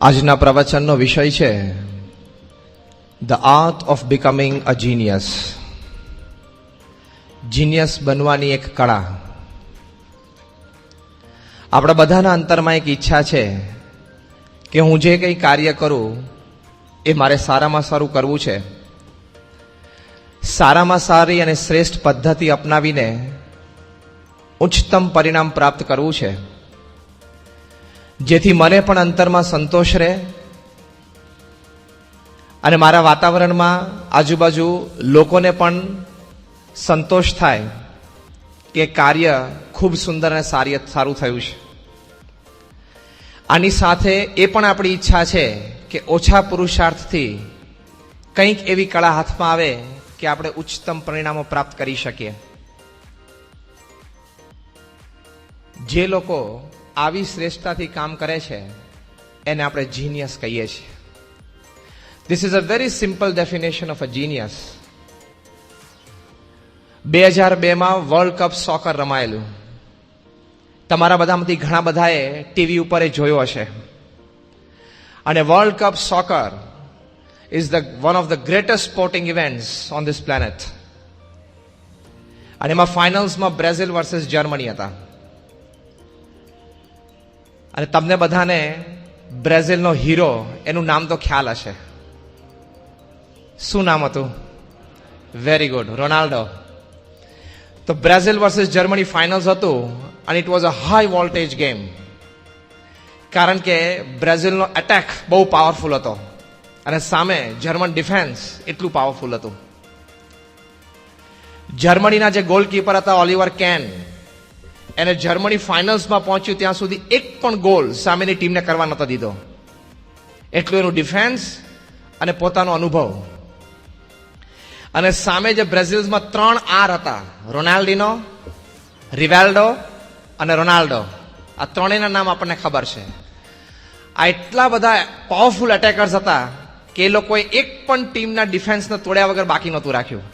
આજના પ્રવચનનો વિષય છે the art of becoming a genius. Genius બનવાની એક કળા. આપણા બધાના અંતરમાં એક ઈચ્છા છે કે હું જે કંઈ કાર્ય કરું એ મારે સારામાં સારું કરવું છે, સારામાં સારી અને શ્રેષ્ઠ પદ્ધતિ અપનાવીને ઉચ્ચતમ પરિણામ પ્રાપ્ત કરવું છે, જેથી મને પણ અંતરમાં સંતોષ રહે અને મારા વાતાવરણમાં આજુબાજુ લોકોને પણ સંતોષ થાય કે કાર્ય ખૂબ સુંદર અને સારું થયું છે. આની સાથે એ પણ આપણી ઈચ્છા છે કે ઓછા પુરુષાર્થથી કંઈક એવી કળા હાથમાં આવે કે આપણે ઉચ્ચતમ પરિણામો પ્રાપ્ત કરી શકીએ. જે લોકો આવી શ્રેષ્ઠતાથી કામ કરે છે એને આપણે જીનિયસ કહીએ છીએ. This is a very simple definition of a genius. 2002માં વર્લ્ડ કપ સોકર રમાયેલું. તમારા બધામાંથી ઘણા બધાએ ટીવી ઉપર એ જોયો હશે. અને world cup soccer is one of the greatest sporting events on this planet. અને એમાં ફાઇનલ્સમાં બ્રાઝિલ વર્સિસ જર્મની હતા. અને તમને બધાને બ્રાઝિલનો હીરો એનું નામ તો ખ્યાલ હશે. શું નામ હતું? Very good, Ronaldo. તો બ્રાઝિલ વર્સિસ જર્મની ફાઇનલ્સ હતું અને it was a high voltage game. કારણ કે બ્રાઝિલનો એટેક બહુ પાવરફુલ હતો અને સામે જર્મન ડિફેન્સ એટલું પાવરફુલ હતું. જર્મનીના જે ગોલકીપર હતા ઓલિવર કેન, એને જર્મની ફાઇનલ્સમાં પહોંચ્યું ત્યાં સુધી એક પણ ગોલ સામેની ટીમને કરવા નહોતો દીધો. એટલું એનું ડિફેન્સ અને પોતાનો અનુભવ. અને સામે જે બ્રાઝિલમાં 3 આર હતા, રોનાલ્ડિનો, રિવાલ્ડો અને રોનાલ્ડો. આ ત્રણેયના નામ આપણને ખબર છે. આ એટલા બધા પાવરફુલ એટેકર્સ હતા કે એ લોકોએ એક પણ ટીમના ડિફેન્સને તોડ્યા વગર બાકી નહોતું રાખ્યું.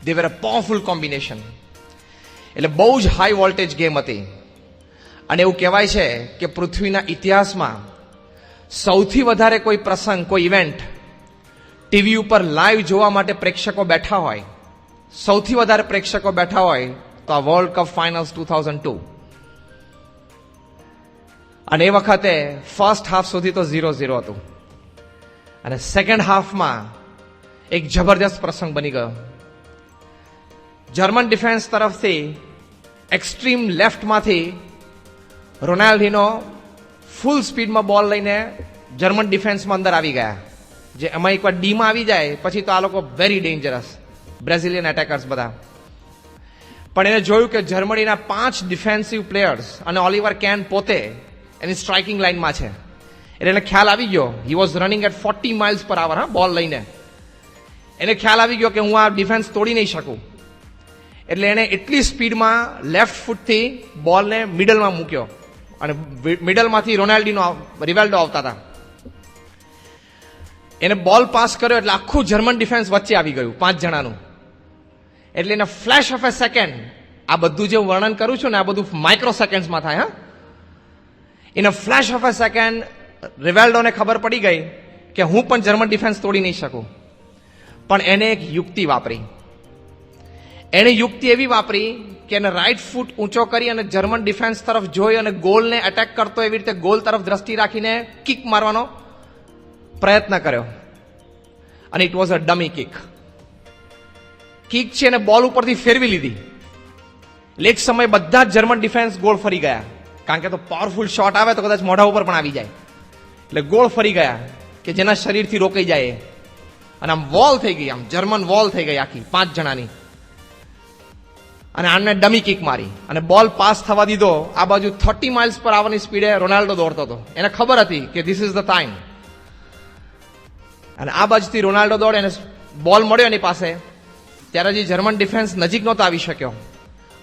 દે વેર અ પાવરફુલ કોમ્બિનેશન. એટલે બહુ જ હાઈ વોલ્ટેજ ગેમ હતી. અને એવું કહેવાય છે કે પૃથ્વીના ઇતિહાસમાં સૌથી વધારે કોઈ પ્રસંગ, કોઈ ઇવેન્ટ ટીવી ઉપર લાઈવ જોવા માટે પ્રેક્ષકો બેઠા હોય, સૌથી વધારે પ્રેક્ષકો બેઠા હોય તો આ વર્લ્ડ કપ ફાઇનલ્સ 2002. અને એ વખતે ફર્સ્ટ હાફ સુધી તો 0-0 હતું. અને સેકન્ડ હાફમાં એક જબરદસ્ત પ્રસંગ બની ગયો. જર્મન ડિફેન્સ તરફથી એક્સ્ટ્રીમ લેફ્ટમાંથી રોનાલ્ડિનો ફૂલ સ્પીડમાં બોલ લઈને જર્મન ડિફેન્સમાં અંદર આવી ગયા. જે એમાં એકવાર ડીમાં આવી જાય પછી તો આ લોકો વેરી ડેન્જરસ, બ્રાઝિલિયન એટેકર્સ બધા. પણ એને જોયું કે જર્મનીના 5 ડિફેન્સિવ પ્લેયર્સ અને ઓલિવર કેન પોતે એની સ્ટ્રાઇકિંગ લાઇનમાં છે. એટલે એને ખ્યાલ આવી ગયો. He was running at 40 miles per hour, બોલ લઈને. એને ખ્યાલ આવી ગયો કે હું આ ડિફેન્સ તોડી નહીં શકું. એટલે એને એટલી સ્પીડમાં લેફ્ટ ફૂટથી બોલને મિડલમાં મૂક્યો અને મિડલમાંથી રિવાલ્ડો આવતા હતા. એને બોલ પાસ કર્યો એટલે આખું જર્મન ડિફેન્સ વચ્ચે આવી ગયું, 5 જણાનું. એટલે એને ફ્લેશ ઓફ એ સેકન્ડ, આ બધું જે વર્ણન કરું છું ને આ બધું માઇક્રો સેકન્ડ્સમાં થાય. In a flash of a second રિવાલ્ડોને ખબર પડી ગઈ કે હું પણ જર્મન ડિફેન્સ તોડી નહીં શકું. પણ એને એક યુક્તિ વાપરી. એણે યુક્તિ એવી વાપરી કે એને રાઈટ ફૂટ ઊંચો કરી અને જર્મન ડિફેન્સ તરફ જોઈ અને ગોલને એટેક કરતો એવી રીતે ગોલ તરફ દ્રષ્ટિ રાખીને કિક મારવાનો પ્રયત્ન કર્યો. અને it was a dummy kick. Kick છે એને બોલ ઉપરથી ફેરવી લીધી. એક સમય બધા જ જર્મન ડિફેન્સ ગોળ ફરી ગયા. કારણ કે તો પાવરફુલ શોટ આવે તો કદાચ મોઢા ઉપર પણ આવી જાય. એટલે ગોળ ફરી ગયા કે જેના શરીરથી રોકાઈ જાય. અને આમ વોલ થઈ ગઈ, આમ જર્મન વોલ થઈ ગઈ આખી 5 જણાની. અને આને ડમી કિક મારી અને બોલ પાસ થવા દીધો. આ બાજુ 30 miles per hour ની સ્પીડે રોનાલ્ડો દોડતો હતો. એને ખબર હતી કે ધીસ ઇઝ ધ ટાઈમ. અને આ બાજુથી રોનાલ્ડો દોડે અને બોલ મળ્યો એની પાસે ત્યારે જે જર્મન ડિફેન્સ નજીક નહોતો આવી શક્યો.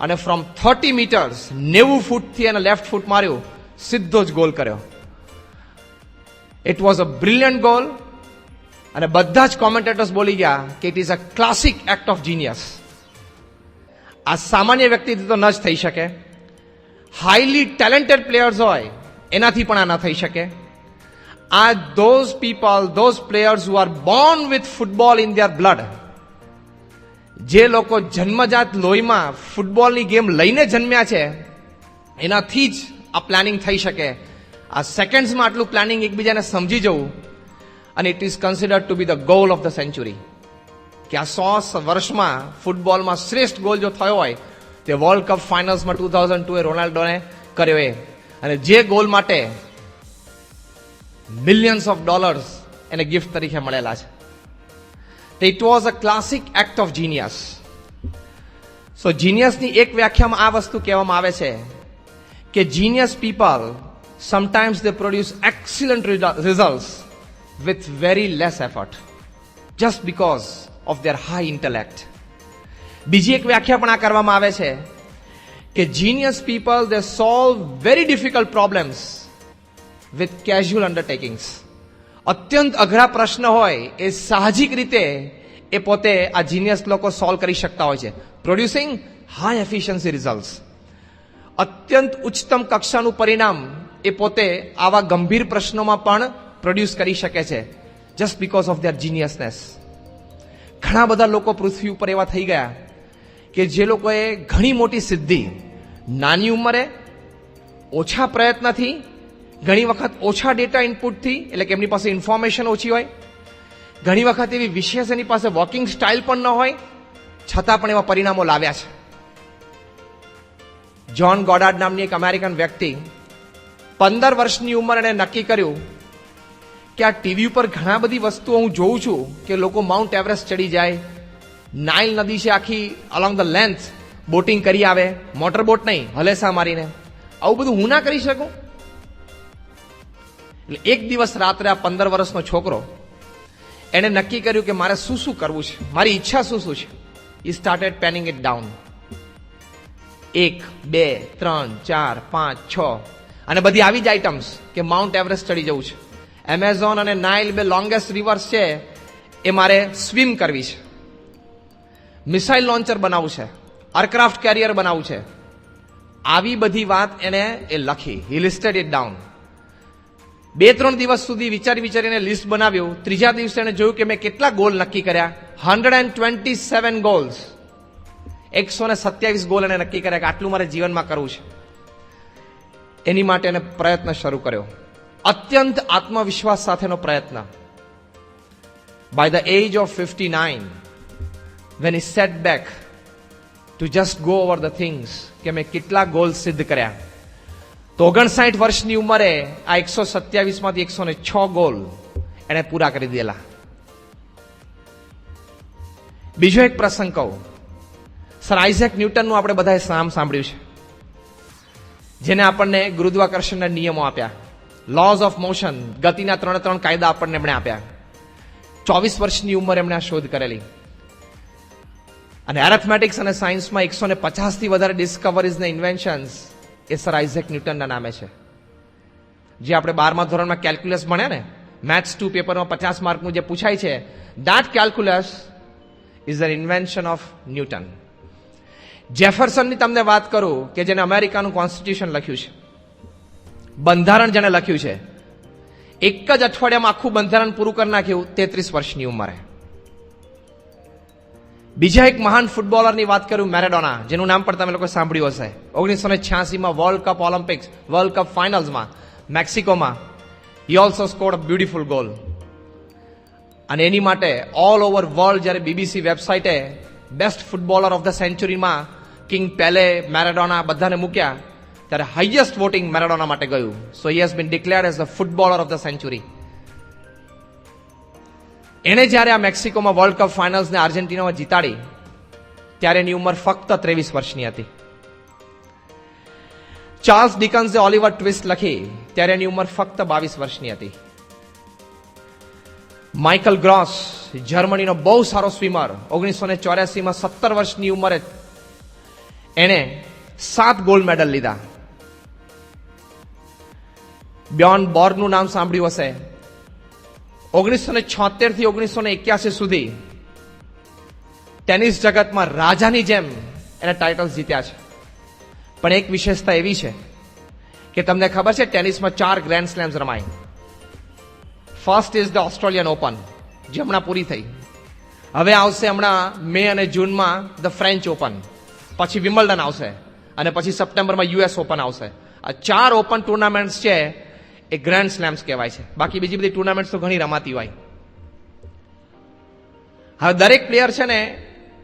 અને ફ્રોમ 30 meters 90 ફૂટથી એને લેફ્ટ ફૂટ માર્યું, સીધો જ ગોલ કર્યો. It was a brilliant goal. અને બધા જ કોમેન્ટેટર્સ બોલી ગયા કે it is a classic act of genius. આ સામાન્ય વ્યક્તિથી તો ન જ થઈ શકે. હાઈલી ટેલેન્ટેડ પ્લેયર્સ હોય એનાથી પણ આ ન થઈ શકે. are those people, those players who are born with football in their blood. જે લોકો જન્મજાત લોહીમાં ફૂટબોલની ગેમ લઈને જન્મ્યા છે એનાથી જ આ પ્લાનિંગ થઈ શકે. આ સેકન્ડ્સમાં આટલું પ્લાનિંગ એકબીજાને સમજી જવું, અને it is considered to be the goal of the century. કે આ 100 વર્ષમાં ફૂટબોલમાં શ્રેષ્ઠ ગોલ જો થયો હોય તે વર્લ્ડ કપ ફાઇનલ્સમાં 2002 રોનાલ્ડોને કર્યો એ, અને જે ગોલ માટે મિલિયન્સ ઓફ ડોલર્સ એને ગિફ્ટ તરીકે મળેલા છે. It was a classic act of genius. So જીનિયસની એક વ્યાખ્યામાં આ વસ્તુ કહેવામાં આવે છે કે genius people sometimes they produce excellent results with very less effort just because of their high intellect. બીજી એક વ્યાખ્યા પણ આ કરવામાં આવે છે કે genius people they solve very difficult problems with casual undertakings. અત્યંત અઘરા પ્રશ્ન હોય એ સાહજિક રીતે એ પોતે આ જીનિયસ લોકો સોલ્વ કરી શકતા હોય છે, પ્રોડ્યુસિંગ હાઈ એફિશિયન્સી રિઝલ્ટ્સ. અત્યંત ઉચ્ચતમ કક્ષાનું પરિણામ એ પોતે આવા ગંભીર પ્રશ્નોમાં પણ પ્રોડ્યુસ કરી શકે છે જસ્ટ બીકોઝ ઓફ ધેર જીનિયસનેસ. ઘણા બધા લોકો પૃથ્વી ઉપર એવા થઈ ગયા કે જે લોકોએ ઘણી મોટી સિદ્ધિ નાની ઉંમરે ઓછા પ્રયત્નથી, ઘણી વખત ઓછા ડેટા ઇનપુટથી, એટલે કે એમની પાસે ઇન્ફોર્મેશન ઓછી હોય, ઘણી વખત એવી વિશેષ એની પાસે વોકિંગ સ્ટાઇલ પણ ન હોય, છતાં પણ એવા પરિણામો લાવ્યા છે. જ્હોન ગોડાર્ડ નામની એક અમેરિકન વ્યક્તિ 15 વર્ષની ઉંમર એને નક્કી કર્યું કે આ ટીવી ઉપર ઘણા બધી વસ્તુઓ હું જોઉં છું કે લોકો માઉન્ટ એવરેસ્ટ ચડી જાય, નાઇલ નદી છે આખી અલોંગ ધ લેન્થ બોટિંગ કરી આવે, મોટર બોટ નહીં, હલેસા મારીને. આવું બધું હું ના કરી શકું? એટલે એક દિવસ રાત્રે આ 15 વર્ષનો છોકરો એને નક્કી કર્યું કે મારે શું શું કરવું છે, મારી ઈચ્છા શું શું છે. He started penning it down. 1, 2, 3, 4, 5, 6 અને બધી આવી જ આઇટમ્સ કે માઉન્ટ એવરેસ્ટ ચડી જવું છે, એમેઝોન અને નાઇલ બે લોંગેસ્ટ રિવર્સ છે એ મારે સ્વિમ કરવી છે, મિસાઇલ લોન્ચર બનાવવું છે, એરક્રાફ્ટ કેરિયર બનાવવું છે. આવી બધી વાત એને એ લખી. હી લિસ્ટેડ ઇટ ડાઉન. 2-3 દિવસ સુધી વિચારીને લિસ્ટ બનાવ્યું. ત્રીજા દિવસે એને જોયું કે મેં કેટલા ગોલ નક્કી કર્યા. 127 ગોલ્સ, 127 ગોલ એને નક્કી કર્યા કે આટલું મારે જીવનમાં કરવું છે. એની માટે એને પ્રયત્ન શરૂ કર્યો, અત્યંત આત્મવિશ્વાસ સાથેનો પ્રયત્ન. By the age of 59 when he sat back to just go over the things કે મેં કેટલા ગોલ સિદ્ધ કર્યા, તો 59 વર્ષની ઉંમરે આ 127 માંથી 106 ગોલ એને પૂરા કરી દીધેલા. બીજો એક પ્રસંગ કહું. સર આઇઝેક ન્યૂટનનું આપણે બધાએ નામ સાંભળ્યું છે, જેને આપણને ગુરુત્વાકર્ષણના નિયમો આપ્યા, લોઝ ઓફ મોશન, ગતિના 3 કાયદા આપણને એમણે આપ્યા. 24 વર્ષની ઉંમરે એમણે આ શોધ કરેલી. અને એરેથમેટિક્સ અને સાયન્સમાં 150 થી વધારે ડિસ્કવરીઝ ને ઇન્વેન્શન્સ એ સર આઇઝેક ન્યૂટનના નામે છે. જે આપણે 12મા ધોરણમાં કેલ્ક્યુલસ ભણ્યા ને, મેથ્સ 2 પેપરમાં 50 માર્કનું જે પૂછાય છે, that calculus is an invention of Newton. જેફરસનની તમને વાત કરું કે જેને અમેરિકાનું કોન્સ્ટિટ્યુશન લખ્યું છે, બંધારણ જેને લખ્યું છે, એક જ અઠવાડિયામાં આખું બંધારણ પૂરું કરી નાખ્યું 33 વર્ષની ઉંમરે. બીજા એક મહાન ફૂટબોલરની વાત કરું, મેરાડોના, જેનું નામ પણ તમે લોકો સાંભળ્યું હશે. 1986માં world cup Olympics, world cup ફાઇનલ્સમાં મેક્સિકોમાં he also scored a beautiful goal. અને એની માટે ઓલ ઓવર વર્લ્ડ જ્યારે બીબીસી વેબસાઇટે બેસ્ટ ફૂટબોલર ઓફ ધ સેન્ચુરીમાં કિંગ પેલે, મેરાડોના બધાને મૂક્યા, ત્યારે હાઈએસ્ટ વોટિંગ મેરાડોના માટે ગયું. So he has been declared as the footballer of the century. એણે જ્યારે આ મેક્સિકોમાં વર્લ્ડ કપ ફાઇનલ્સને આર્જેન્ટિનામાં જીતાડી, ત્યારે એની ઉંમર ફક્ત 23 વર્ષની હતી. ચાર્લ્સ ડિકન્સે ઓલિવર ટ્વિસ્ટ લખી, ત્યારે એની ઉંમર ફક્ત 22 વર્ષની હતી. માઇકલ ગ્રોસ, જર્મનીનો બહુ સારો સ્વિમર, 1984માં 17 વર્ષની ઉંમરે એણે 7 ગોલ્ડ મેડલ લીધા. બ્યોર્ન બોર્ગનું નામ સાંભળ્યું હશે. 1976 થી 1981 સુધી ટેનિસ જગતમાં રાજાની જેમ એને ટાઇટલ્સ જીત્યા છે. પણ એક વિશેષતા એવી છે કે તમને ખબર છે ટેનિસમાં 4 ગ્રેન્ડ સ્લેમ્સ રમાય. First is the Australian open, જે હમણાં પૂરી થઈ. હવે આવશે હમણાં મે અને જૂનમાં ધ ફ્રેન્ચ ઓપન, પછી વિમ્બલ્ડન આવશે અને પછી સપ્ટેમ્બરમાં યુએસ ઓપન આવશે. આ 4 ઓપન ટુર્નામેન્ટ્સ છે એ ગ્રેન્ડ સ્લેમ્સ કહેવાય છે. બાકી બીજી બધી ટુર્નામેન્ટ્સ તો ઘણી રમાતી હોય. હવે દરેક પ્લેયર છે ને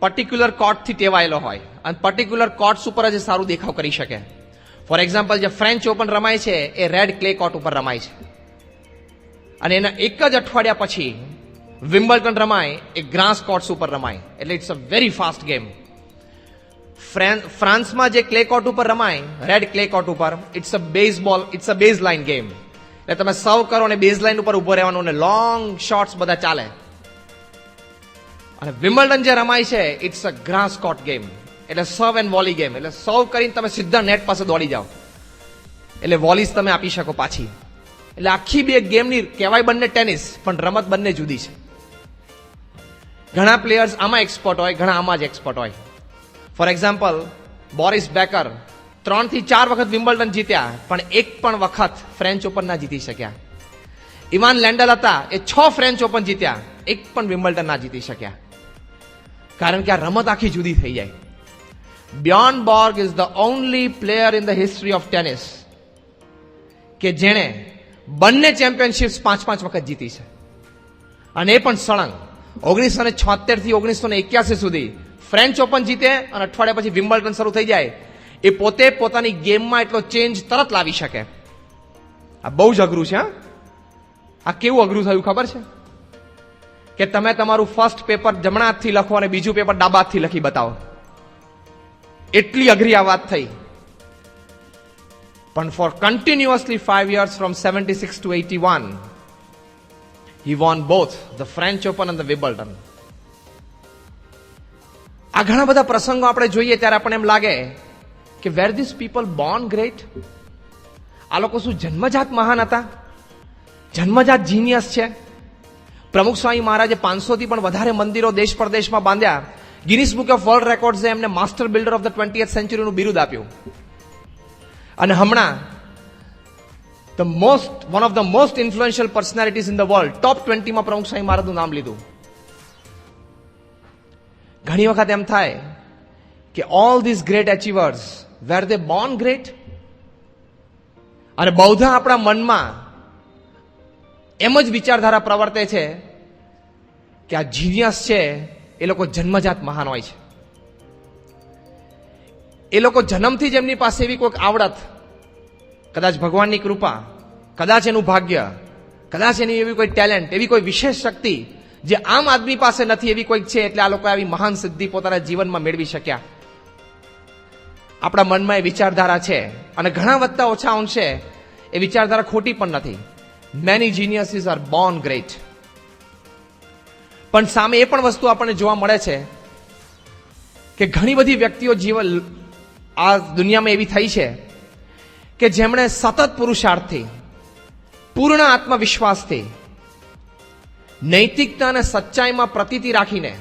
પર્ટિક્યુલર કોર્ટથી ટેવાયેલો હોય અને પર્ટિક્યુલર કોર્ટ્સ ઉપર જ સારું દેખાવ કરી શકે. ફોર એક્ઝામ્પલ, જે ફ્રેન્ચ ઓપન રમાય છે એ રેડ ક્લે કોર્ટ ઉપર રમાય છે અને એના એક જ અઠવાડિયા પછી વિમ્બલ્ડન રમાય એ ગ્રાસ કોર્ટ્સ ઉપર રમાય. એટલે it's a very fast game. ફ્રાન્સમાં જે ક્લે કોર્ટ ઉપર રમાય, રેડ ક્લે કોર્ટ ઉપર, it's a baseball, it's a base line game. એટલે તમે સર્વ કરો અને બેઝ લાઇન ઉપર ઉભો રહેવાનું અને લોંગ શોટ્સ બધા ચાલે. અને વિમ્બલ્ડન જે રમાય છે it's a grass court game, એટલે સર્વ એન્ડ વોલી ગેમ. એટલે સર્વ કરીને તમે સીધા નેટ પાસે દોડી જાઓ એટલે વોલીસ તમે આપી શકો પાછી. એટલે આખી બે ગેમની કહેવાય બંને ટેનિસ, પણ રમત બંને જુદી છે. ઘણા પ્લેયર્સ આમાં એક્સપર્ટ હોય, ઘણા આમાં જ એક્સપર્ટ હોય. ફોર એક્ઝામ્પલ, બોરિસ બેકર 3 થી 4 વખત વિમ્બલ્ડન જીત્યા, પણ એક પણ વખત ફ્રેન્ચ ઓપન ના જીતી શક્યા. ઇવાન લેન્ડલ હતા, એ 6 ફ્રેન્ચ ઓપન જીત્યા, એક પણ વિમ્બલ્ડન ના જીતી શક્યા. કારણ કે આ રમત આખી જુદી થઈ જાય. Bjorn Borg is the only player in the history of tennis કે જેણે બંને ચેમ્પિયનશિપ્સ 5-5 વખત જીતી છે, અને એ પણ સળંગ. 1976 થી 1981 સુધી ફ્રેન્ચ ઓપન જીતે અને અઠવાડિયા પછી વિમ્બલ્ડન શરૂ થઈ જાય. એ પોતે પોતાની ગેમમાં એટલો ચેન્જ તરત લાવી શકે. આ બહુ જ અઘરું છે. આ કેવું અઘરું થયું ખબર છે? કે તમે તમારું ફર્સ્ટ પેપર જમણા હાથથી લખો અને બીજું પેપર ડાબા હાથથી લખી બતાવો. એટલી અઘરી આ વાત થઈ. પણ four continuously 5 years from 76 to 81 he won both the French Open and the Wimbledon. આ ઘણા બધા પ્રસંગો આપણે જોઈએ ત્યારે આપણને એમ લાગે કે વેર ધીસ પીપલ બોર્ન ગ્રેટ? આ લોકો શું જન્મજાત મહાન હતા? જન્મજાત જીનિયસ છે? પ્રમુખ સ્વામી મહારાજે 500 થી પણ વધારે મંદિરો દેશ પરદેશમાં બાંધ્યા. ગિનિસ બુક ઓફ વર્લ્ડ રેકોર્ડ્સે એમને master builder of the 20th સેન્ચુરીનું બિરુદ આપ્યું. અને હમણાં one of the most influential personalities in the world, top 20 માં પ્રમુખ સ્વામી મહારાજનું નામ લીધું. ઘણી વખત એમ થાય કે all this great achievers, were they born great? અને બૌદ્ધ આપણા મનમાં એમ જ વિચારધારા પ્રવર્તે છે કે આ જીનિયસ છે એ લોકો જન્મજાત મહાન હોય છે. એ લોકો જન્મથી જ એમની પાસે એવી કોઈક આવડત, કદાચ ભગવાનની કૃપા, કદાચ એનું ભાગ્ય, કદાચ એની એવી કોઈ ટેલેન્ટ, એવી કોઈ વિશેષ શક્તિ જે આમ આદમી પાસે નથી, એવી કોઈક છે. એટલે આ લોકો આવી મહાન સિદ્ધિ પોતાના જીવનમાં મેળવી શક્યા. આપણા મનમાં એ વિચારધારા છે અને ઘણા વધતા ઓછા અંશે એ વિચારધારા ખોટી પણ નથી. Many geniuses are born great. પણ સામે એ પણ વસ્તુ આપણને જોવા મળે છે કે ઘણી બધી વ્યક્તિઓ જીવન આ દુનિયામાં એવી થઈ છે કે જેમણે સતત પુરુષાર્થથી, પૂર્ણ આત્મવિશ્વાસથી, નૈતિકતા અને સચ્ચાઈમાં પ્રતીતિ રાખીને,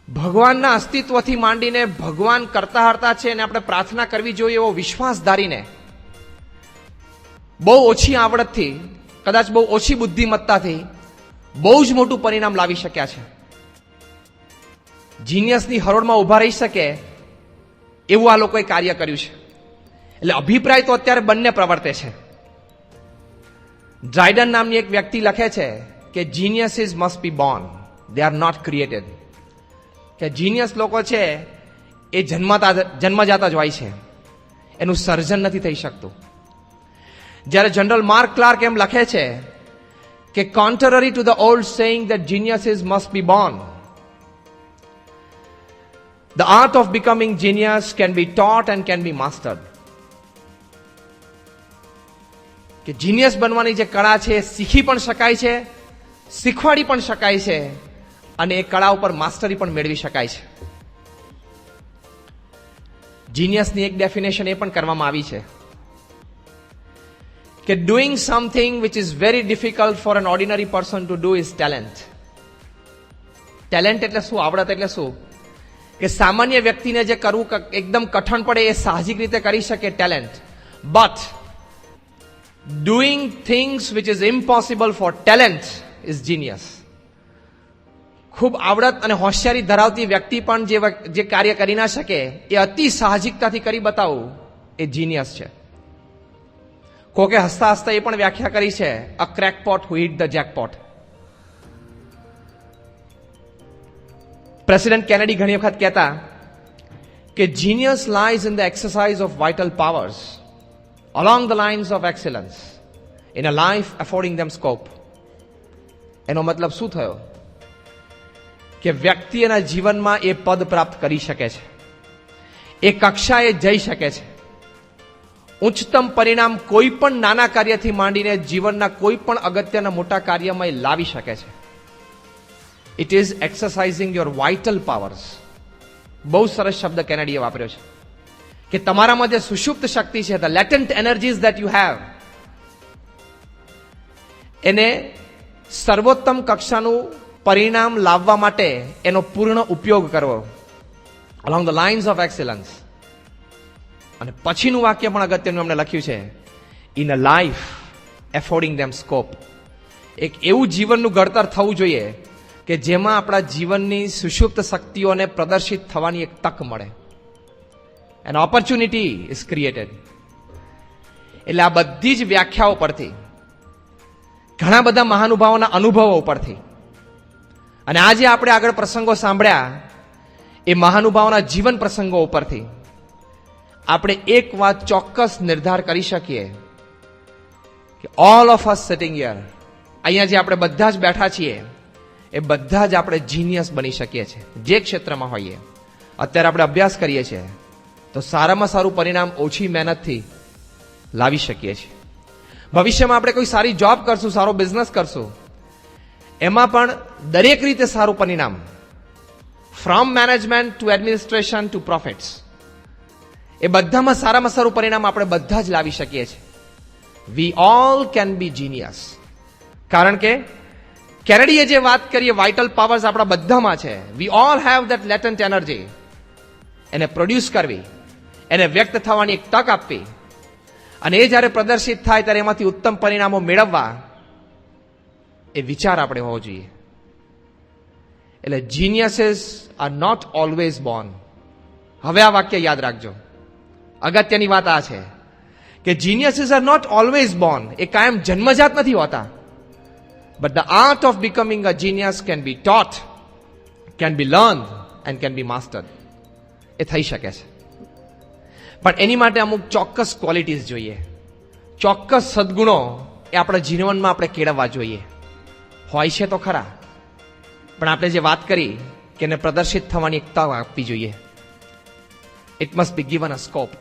ભગવાનના અસ્તિત્વથી માંડીને ભગવાન કરતા હરતા છે અને આપણે પ્રાર્થના કરવી જોઈએ એવો વિશ્વાસ ધારીને, બહુ ઓછી આવડતથી, કદાચ બહુ ઓછી બુદ્ધિમત્તાથી બહુ જ મોટું પરિણામ લાવી શક્યા છે. જીનિયસની હરોળમાં ઉભા રહી શકે એવું આ લોકોએ કાર્ય કર્યું છે. એટલે અભિપ્રાય તો અત્યારે બંને પ્રવર્તે છે. ડ્રાયડન નામની એક વ્યક્તિ લખે છે કે geniuses must be born, they are not created. કે જીનિયસ લોકો છે એ જન્મજાત જ હોય છે, એનું સર્જન નથી થઈ શકતું. જ્યારે જનરલ માર્ક ક્લાર્ક એમ લખે છે કે contrary to the old saying that geniuses must be born, the art of becoming genius can be taught and can be mastered. કે જીનિયસ બનવાની જે કળા છે એ શીખી પણ શકાય છે, શીખવાડી પણ શકાય છે અને એ કળા ઉપર માસ્ટરી પણ મેળવી શકાય છે. જીનિયસની એક ડેફિનેશન એ પણ કરવામાં આવી છે કે doing something which is very difficult for an ordinary person to do is talent. Talent એટલે શું? આવડત એટલે શું? કે સામાન્ય વ્યક્તિને જે કરવું એકદમ કઠણ પડે એ સાહજિક રીતે કરી શકે, talent. But Doing things which is impossible for talent is genius. ખૂબ આવડત અને હોશિયારી ધરાવતી વ્યક્તિ પણ જે કાર્ય કરી ના શકે એ અતિ સાહજિકતાથી કરી બતાવવું એ જીનિયસ છે. કોકે હસતા હસતા એ પણ વ્યાખ્યા કરી છે, a crackpot who hit the jackpot. President Kennedy ઘણી વખત કહેતા કે genius lies in the exercise of vital powers along the lines of excellence in a life affording them scope. એનો મતલબ શું થયો કે વ્યક્તિ એના જીવનમાં એ પદ પ્રાપ્ત કરી શકે છે, એ કક્ષાએ જઈ શકે છે. ઉચ્ચતમ પરિણામ કોઈ પણ નાના કાર્યથી માંડીને જીવનના કોઈ પણ અગત્યના મોટા કાર્યમાં એ લાવી શકે છે. It is એક્સરસાઇઝિંગ your vital powers. બહુ સરસ શબ્દ કેનેડીએ વાપર્યો છે કે તમારામાં જે સુષુપ્ત શક્તિ છે, the latent energies that you have, એને સર્વોત્તમ કક્ષાનું પરિણામ લાવવા માટે એનો પૂર્ણ ઉપયોગ કરવો, along the lines of excellence. અને પછીનું વાક્ય પણ અગત્યનું એમણે લખ્યું છે, in a life affording them scope. એક એવું જીવનનું ઘડતર થવું જોઈએ કે જેમાં આપણા જીવનની સુષુપ્ત શક્તિઓને પ્રદર્શિત થવાની એક તક મળે. An opportunity is created. એટલે આ બધી જ વ્યાખ્યાઓ પરથી, ઘણા બધા મહાનુભાવોના અનુભવો પરથી, અને આજે આપણે આગળ પ્રસંગો સાંભળ્યા એ મહાનુભાવોના જીવન પ્રસંગો ઉપરથી આપણે એક વાત ચોક્કસ નિર્ધાર કરી શકીએ કે all of us sitting here, અહીંયા જે આપણે બધા જ બેઠા છીએ એ બધા જ આપણે જીનિયસ બની શકીએ છીએ જે ક્ષેત્રમાં હોઈએ. અત્યારે આપણે અભ્યાસ કરીએ છીએ તો સારામાં સારું પરિણામ ઓછી મહેનતથી લાવી શકીએ છીએ. ભવિષ્યમાં આપણે કોઈ સારી જોબ કરશું, સારો બિઝનેસ કરશું, એમાં પણ દરેક રીતે સારું પરિણામ, from management to administration to profits, એ બધામાં સારામાં સારું પરિણામ આપણે બધા જ લાવી શકીએ છીએ. We all can be genius. કારણ કે કેનેડીએ જે વાત કરીએ વાઇટલ પાવર્સ આપણા બધામાં છે. We all have that latent energy. એને પ્રોડ્યુસ કરવી, એને વ્યક્ત થવાની એક તક આપવી, અને એ જ્યારે પ્રદર્શિત થાય ત્યારે એમાંથી ઉત્તમ પરિણામો મેળવવા, એ વિચાર આપણે હોવો જોઈએ. એટલે જીનિયસીસ આર નોટ ઓલવેઝ બોર્ન. હવે આ વાક્ય યાદ રાખજો, અગત્યની વાત આ છે કે geniuses are not always born. એ કાયમ જન્મજાત નથી હોતા. But the art of becoming a genius can be taught, can be learn and can be mastered. એ થઈ શકે છે, પણ એની માટે અમુક ચોક્કસ ક્વોલિટીઝ જોઈએ, ચોક્કસ સદગુણો એ આપણા જીવનમાં આપણે કેળવવા જોઈએ. હોય છે તો ખરા, પણ આપણે જે વાત કરી કે એને પ્રદર્શિત થવાની એક તક આપવી જોઈએ. It must be given a scope.